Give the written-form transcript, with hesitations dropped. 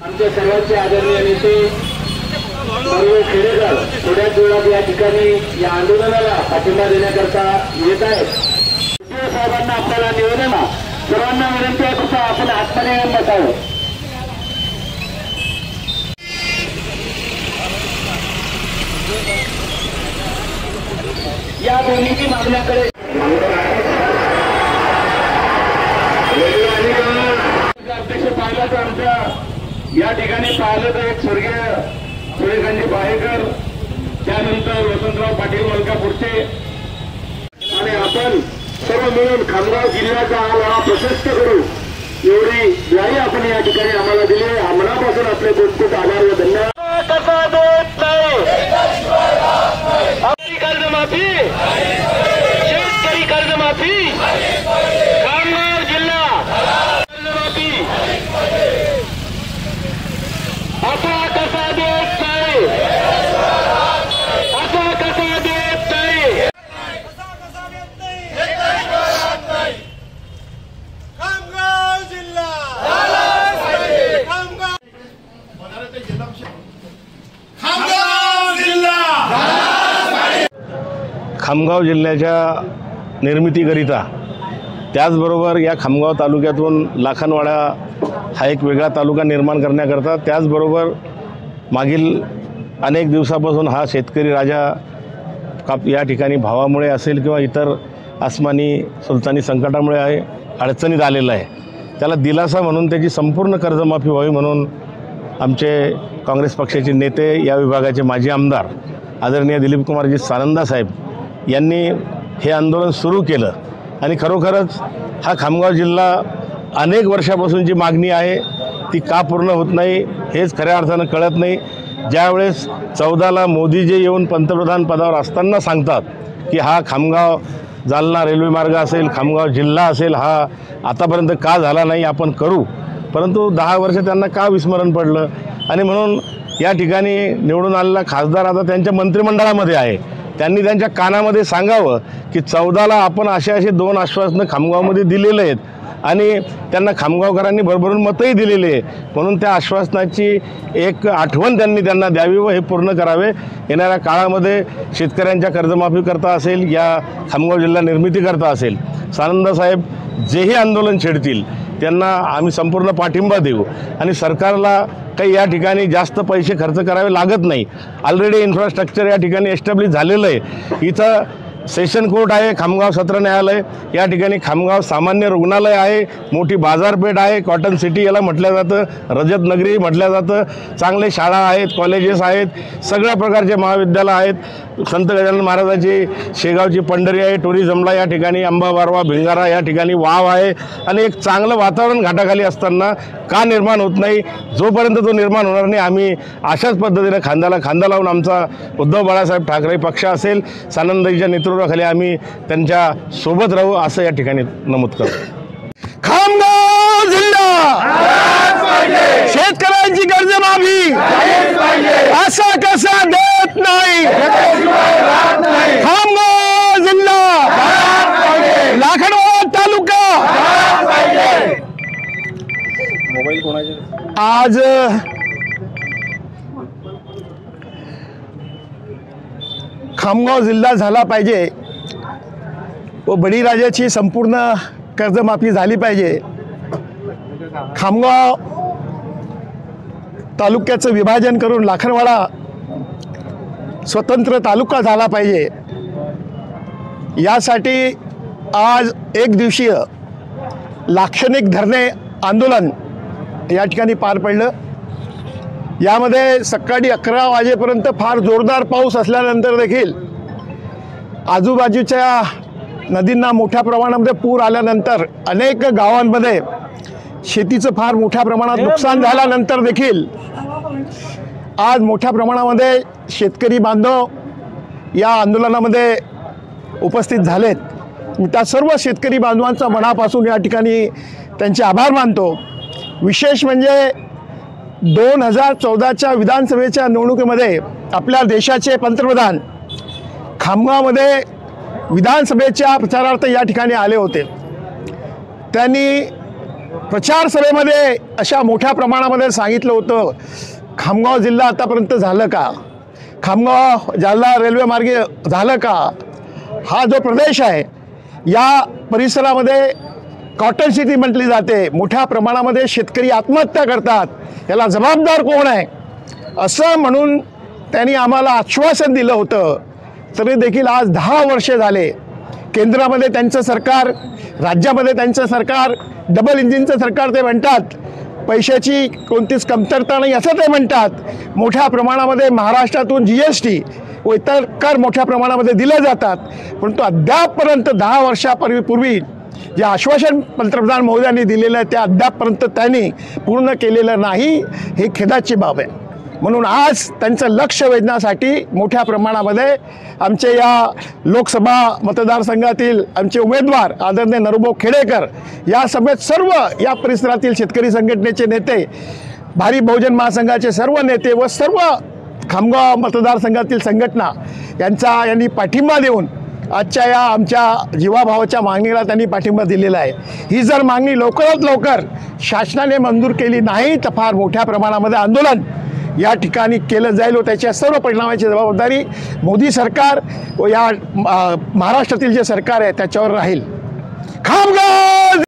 आमच्या सर्वांचे आदरणीय नेते सर्व खेडेकर थोड्याच वेळात या ठिकाणी या आंदोलनाला पाठिंबा देण्याकरता येत आहेत। साहेबांना आपल्याला निवेदन सर्वांना विनंती आहे की आपण आत्माने बसावं। या दोन्हीची मागण्याकडे अध्यक्ष पाहिलं तर आमच्या या ठिकाणी पाहिलं तर एक स्वर्गीय सूर्यकांत बाहेकर, त्यानंतर वसंतराव पाटील मलकापूरचे आणि आपण सर्व मिळून खामगाव जिल्ह्याचा हा लढा प्रशस्त करू एवढी ग्वाही आपण या ठिकाणी आम्हाला दिली। मनापासून आपले खूप आभार व धन्यवाद। कसा देत नाही आपली कर्जमाफी, शेतकरी कर्जमाफी, खामगाव जिल्हा कर्जमाफी असा कसा देत नाही, असा कसा देत नाही, खामगाव जिल्हा खामगाव जिल्ह्याच्या निर्मितीकरिता त्याचबरोबर या खामगाव तालुक्यातून लाखनवाडा हा एक वेगळा तालुका निर्माण करण्याकरता, त्याचबरोबर मागील अनेक दिवसापासून हा शेतकरी राजा या ठिकाणी भावामुळे असेल किंवा इतर आसमानी सुलतानी संकटामुळे आहे अडचणीत आलेला आहे। त्याला दिलासा म्हणून त्याची संपूर्ण कर्जमाफी व्हावी म्हणून आमचे काँग्रेस पक्षाचे नेते, या विभागाचे माजी आमदार आदरणीय दिलीप कुमारजी सानंदा साहेब यांनी हे आंदोलन सुरू केलं। आणि खरोखरच हा खामगाव जिल्हा अनेक वर्षापासूनची मागणी आहे, ती का पूर्ण होत नाही हेच खऱ्या अर्थानं कळत नाही। ज्यावेळेस 14ला मोदीजी येऊन पंतप्रधान पदावर असताना सांगतात की हा खामगाव जालना रेल्वे मार्ग असेल, खामगाव जिल्हा असेल, हा आतापर्यंत का झाला नाही, आपण करू, परंतु 10 वर्ष त्यांना का विस्मरण पडलं। आणि म्हणून या ठिकाणी निवडून आलेला खासदार आता त्यांच्या मंत्रिमंडळामध्ये आहे, त्यांनी त्यांच्या कानामध्ये सांगावं की 14ला आपण असे 2 आश्वासनं खामगावमध्ये दिलेले आहेत आणि त्यांना खामगावकरांनी भरभरून मतही दिलेले आहे, म्हणून त्या आश्वासनाची एक आठवण त्यांना द्यावी व हे पूर्ण करावे। येणाऱ्या काळामध्ये शेतकऱ्यांच्या कर्जमाफी करता असेल, या खामगाव जिल्हा निर्मिती करता असेल, सानंद साहेब जेही आंदोलन छेडतील त्यांना आम्ही संपूर्ण पाठिंबा देऊ। आणि सरकारला काही या ठिकाणी जास्त पैसे खर्च करावे लागत नाही, ऑलरेडी इन्फ्रास्ट्रक्चर या ठिकाणी एस्टॅब्लिश झालेलं आहे। इथं सेशन कोर्ट आहे, खामगाव सत्र न्यायालय, या ठिकाणी खामगाव सामान्य रुग्णालय आहे, मोठी बाजारपेठ आहे, कॉटन सिटी याला म्हटलं जातं, रजत नगरी म्हटलं जातं, चांगले शाळा आहेत, कॉलेजेस आहेत, सगळ्या प्रकारचे महाविद्यालय आहेत, संत गजानन महाराजांची शेगावची पंढरी आहे, टुरिझमला या ठिकाणी अंबा बारवा भिंगारा या ठिकाणी वाव आहे। आणि एक चांगलं वातावरण घाटाखाली असताना का निर्माण होत नाही, जोपर्यंत तो निर्माण होणार नाही आम्ही अशाच पद्धतीने खांद्याला खांदा लावून आमचा उद्धव बाळासाहेब ठाकरे पक्ष असेल, सानंदजीच्या नेतृत्वाखाली आम्ही त्यांच्या सोबत राहू असं या ठिकाणी नमूद करतो। खामगाव जिल्हा शेतकऱ्यांची कर्जमाफी असा कसा देत नाही, खामगाव जिल्हा लाखनवाडा तालुका आज खामगाव जिल्हा झाला पाहिजे व बळीराजाची संपूर्ण कर्जमाफी झाली पाहिजे। खामगाव तालुक्याचं विभाजन करून लाखनवाडा स्वतंत्र तालुका झाला पाहिजे, यासाठी आज एक दिवसीय लाक्षणिक धरणे आंदोलन या ठिकाणी पार पडलं। यामध्ये सकाळी 11 वाजेपर्यंत फार जोरदार पाऊस असल्यानंतर देखील आजूबाजूच्या नदींना मोठ्या प्रमाणामध्ये पूर आल्यानंतर अनेक गावांमध्ये शेतीचं फार मोठ्या प्रमाणात नुकसान झाल्यानंतर देखील आज मोठ्या प्रमाणामध्ये शेतकरी बांधव या आंदोलनामध्ये उपस्थित झालेत। मी त्या सर्व शेतकरी बांधवांचा मनापासून या ठिकाणी त्यांचे आभार मानतो। विशेष म्हणजे 2014च्या विधानसभेच्या निवडणुकीमध्ये आपल्या देशाचे पंतप्रधान खामगावमध्ये विधानसभेच्या प्रचारार्थ या ठिकाणी आले होते। त्यांनी प्रचार सभेमध्ये अशा मोठ्या प्रमाणामध्ये सांगितलं होतं, खामगाव जिल्हा आतापर्यंत झालं का, खामगाव जालना रेल्वे मार्गे झालं का, हा जो प्रदेश आहे या परिसरामध्ये कॉटन सिटी म्हटली जाते, मोठ्या प्रमाणामध्ये शेतकरी आत्महत्या करतात, याला जबाबदार कोण आहे असं म्हणून त्यांनी आम्हाला आश्वासन दिलं होतं. तरी देखील आज 10 वर्षे झाले. केंद्रामध्ये त्यांचं सरकार, राज्यामध्ये त्यांचं सरकार, डबल इंजिनचं सरकार ते म्हणतात, पैशाची कोणतीच कमतरता नाही असं ते म्हणतात. मोठ्या प्रमाणामध्ये महाराष्ट्रातून GST व इतर कर मोठ्या प्रमाणामध्ये दिले जातात, परंतु अद्यापपर्यंत 10 वर्षापूर्वी जे आश्वासन पंतप्रधान महोदयांनी दिलेलं आहे ते अद्यापपर्यंत त्यांनी पूर्ण केलेलं नाही, ही खेदाची बाब आहे. म्हणून आज त्यांचं लक्ष वेधण्यासाठी मोठ्या प्रमाणामध्ये आमचे या लोकसभा मतदारसंघातील आमचे उमेदवार आदरणीय नरभाऊ खेडेकर या समेत सर्व या परिसरातील शेतकरी संघटनेचे नेते, भारी बहुजन महासंघाचे सर्व नेते व सर्व खामगाव मतदारसंघातील संघटना यांनी पाठिंबा देऊन आजच्या या आमच्या जीवाभावाच्या मागणीला त्यांनी पाठिंबा दिलेला आहे. ही जर मागणी लवकरात लवकर शासनाने मंजूर केली नाही तर फार मोठ्या प्रमाणामध्ये आंदोलन या ठिकाणी केलं जाईल व त्याच्या सर्व परिणामाची जबाबदारी मोदी सरकार व या महाराष्ट्रातील जे सरकार आहे त्याच्यावर राहील. खामगाव